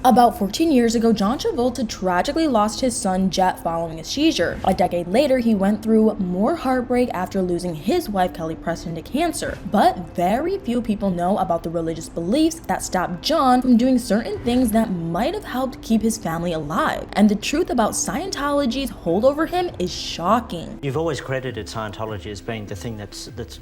About 14 years ago, John Travolta tragically lost his son Jet following a seizure. A decade later, he went through more heartbreak after losing his wife Kelly Preston to cancer. But very few people know about the religious beliefs that stopped John from doing certain things that might have helped keep his family alive. And the truth about Scientology's hold over him is shocking. You've always credited Scientology as being the thing that's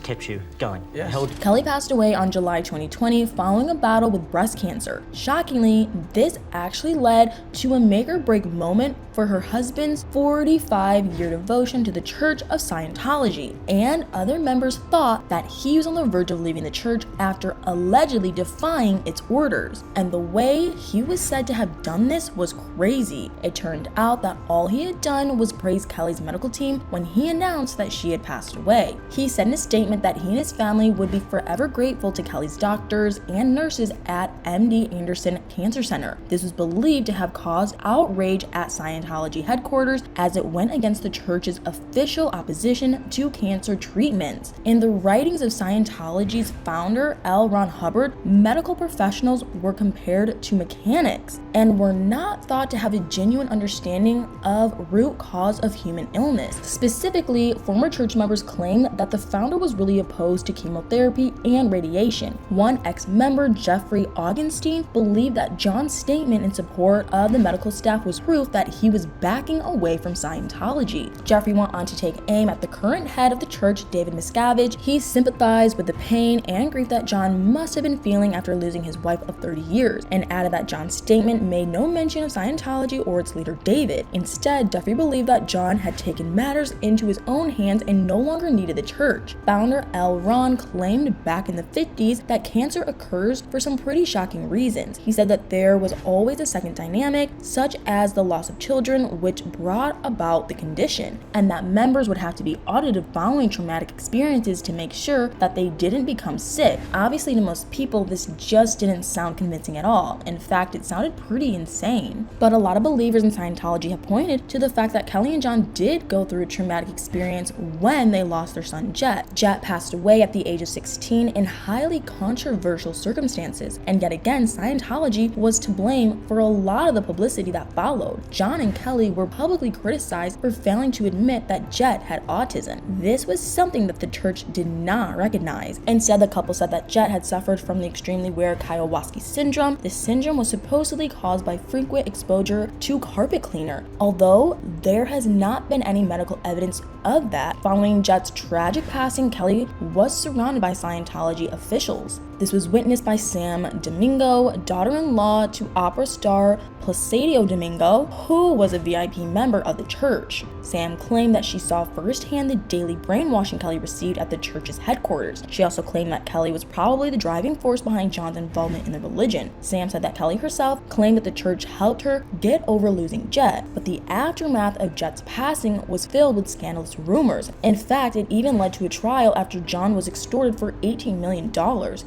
kept you going. Yes. Kelly passed away on July 2020 following a battle with breast cancer. Shockingly, this actually led to a make-or-break moment for her husband's 45-year devotion to the Church of Scientology, and other members thought that he was on the verge of leaving the church after allegedly defying its orders. And the way he was said to have done this was crazy. It turned out that all he had done was praise Kelly's medical team when he announced that she had passed away. He said in a statement that he and his family would be forever grateful to Kelly's doctors and nurses at MD Anderson Cancer Center. This was believed to have caused outrage at Scientology headquarters as it went against the church's official opposition to cancer treatments. In the writings of Scientology's founder, L. Ron Hubbard, medical professionals were compared to mechanics and were not thought to have a genuine understanding of root cause of human illness. Specifically, former church members claimed that the founder was really opposed to chemotherapy and radiation. One ex-member, Jeffrey Augenstein, believed that John's statement in support of the medical staff was proof that he was backing away from Scientology. Jeffrey went on to take aim at the current head of the church, David Miscavige. He sympathized with the pain and grief that John must have been feeling after losing his wife of 30 years, and added that John's statement made no mention of Scientology or its leader, David. Instead, Jeffrey believed that John had taken matters into his own hands and no longer needed the church. Founder L. Ron claimed back in the 50s that cancer occurs for some pretty shocking reasons. He said that there was always a second dynamic, such as the loss of children, which brought about the condition, and that members would have to be audited following traumatic experiences to make sure that they didn't become sick. Obviously, to most people, this just didn't sound convincing at all. In fact, it sounded pretty insane. But a lot of believers in Scientology have pointed to the fact that Kelly and John did go through a traumatic experience when they lost their son Jet. Jet passed away at the age of 16 in highly controversial circumstances, and yet again, Scientology was to blame for a lot of the publicity that followed. John and Kelly were publicly criticized for failing to admit that Jet had autism. This was something that the church did not recognize. Instead, the couple said that Jet had suffered from the extremely rare Kawasaki syndrome. This syndrome was supposedly caused by frequent exposure to carpet cleaner, although there has not been any medical evidence of that. Following Jet's tragic passing, Kelly was surrounded by Scientology officials. This was witnessed by Sam Domingo, daughter-in-law to opera star Placido Domingo, who was a VIP member of the church. Sam claimed that she saw firsthand the daily brainwashing Kelly received at the church's headquarters. She also claimed that Kelly was probably the driving force behind John's involvement in the religion. Sam said that Kelly herself claimed that the church helped her get over losing Jet, but the aftermath of Jet's passing was filled with scandalous rumors. In fact, it even led to a trial after John was extorted for $18 million.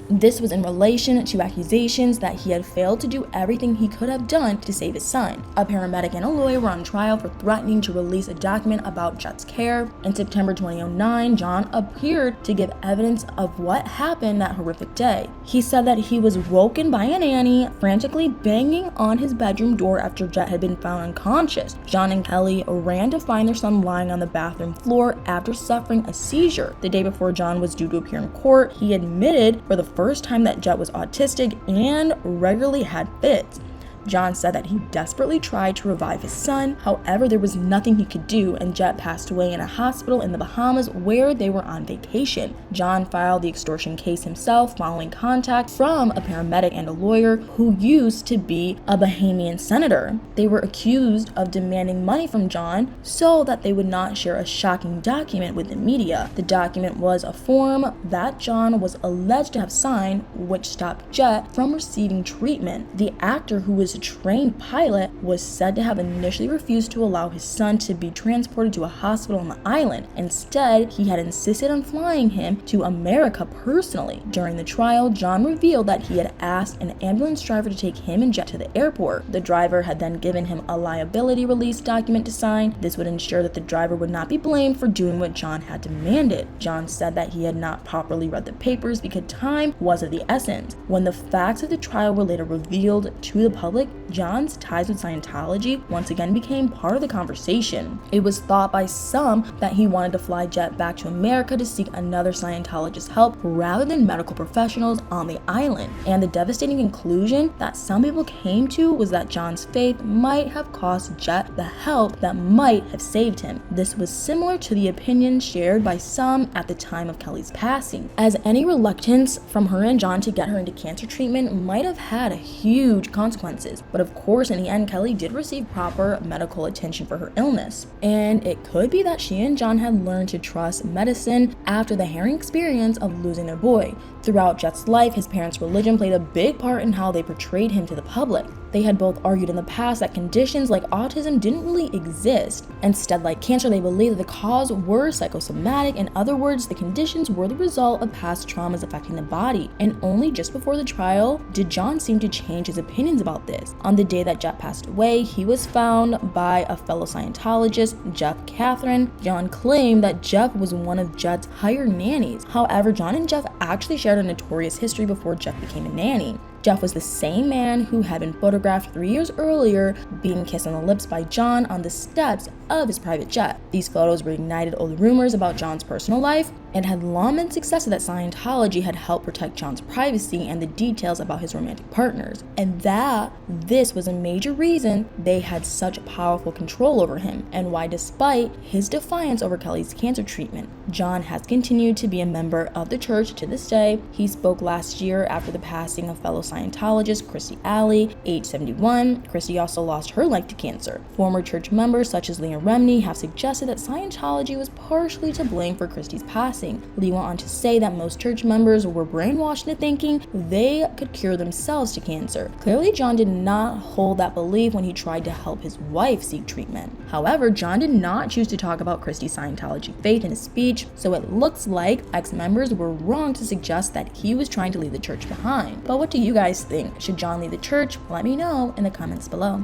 This was in relation to accusations that he had failed to do everything he could have done to save his son. A paramedic and a lawyer were on trial for threatening to release a document about Jet's care. In September 2009, John appeared to give evidence of what happened that horrific day. He said that he was woken by a nanny frantically banging on his bedroom door after Jet had been found unconscious. John and Kelly ran to find their son lying on the bathroom floor after suffering a seizure. The day before John was due to appear in court, he admitted for the first time that Jet was autistic and regularly had fits. John said that he desperately tried to revive his son. However, there was nothing he could do, and Jet passed away in a hospital in the Bahamas where they were on vacation. John filed the extortion case himself following contact from a paramedic and a lawyer who used to be a Bahamian senator. They were accused of demanding money from John so that they would not share a shocking document with the media. The document was a form that John was alleged to have signed, which stopped Jet from receiving treatment. The actor, who was This trained pilot was said to have initially refused to allow his son to be transported to a hospital on the island. Instead, he had insisted on flying him to America personally. During the trial, John revealed that he had asked an ambulance driver to take him and Jet to the airport. The driver had then given him a liability release document to sign. This would ensure that the driver would not be blamed for doing what John had demanded. John said that he had not properly read the papers because time was of the essence. When the facts of the trial were later revealed to the public, John's ties with Scientology once again became part of the conversation. It was thought by some that he wanted to fly Jet back to America to seek another Scientologist's help rather than medical professionals on the island. And the devastating conclusion that some people came to was that John's faith might have cost Jet the help that might have saved him. This was similar to the opinion shared by some at the time of Kelly's passing, as any reluctance from her and John to get her into cancer treatment might have had huge consequences. But of course, in the end, Kelly did receive proper medical attention for her illness. And it could be that she and John had learned to trust medicine after the harrowing experience of losing their boy. Throughout Jet's life, his parents' religion played a big part in how they portrayed him to the public. They had both argued in the past that conditions like autism didn't really exist. Instead, like cancer, they believed that the cause were psychosomatic. In other words, the conditions were the result of past traumas affecting the body. And only just before the trial did John seem to change his opinions about this. On the day that Jet passed away, he was found by a fellow Scientologist, Jeff Catherine. John claimed that Jeff was one of Jet's hired nannies. However, John and Jeff actually shared a notorious history before Jeff became a nanny. Jeff was the same man who had been photographed 3 years earlier being kissed on the lips by John on the steps of his private jet. These photos reignited old rumors about John's personal life and had long been suggested that Scientology had helped protect John's privacy and the details about his romantic partners, and that this was a major reason they had such powerful control over him, and why despite his defiance over Kelly's cancer treatment, John has continued to be a member of the church to this day. He spoke last year after the passing of fellow Scientologist Christy Alley, age 71. Christy also lost her life to cancer. Former church members such as Leah Remini have suggested that Scientology was partially to blame for Christy's passing. Lee went on to say that most church members were brainwashed into thinking they could cure themselves to cancer. Clearly, John did not hold that belief when he tried to help his wife seek treatment. However, John did not choose to talk about Christy's Scientology faith in his speech, so it looks like ex-members were wrong to suggest that he was trying to leave the church behind. But what do you guys think? Should John leave the church? Let me know in the comments below.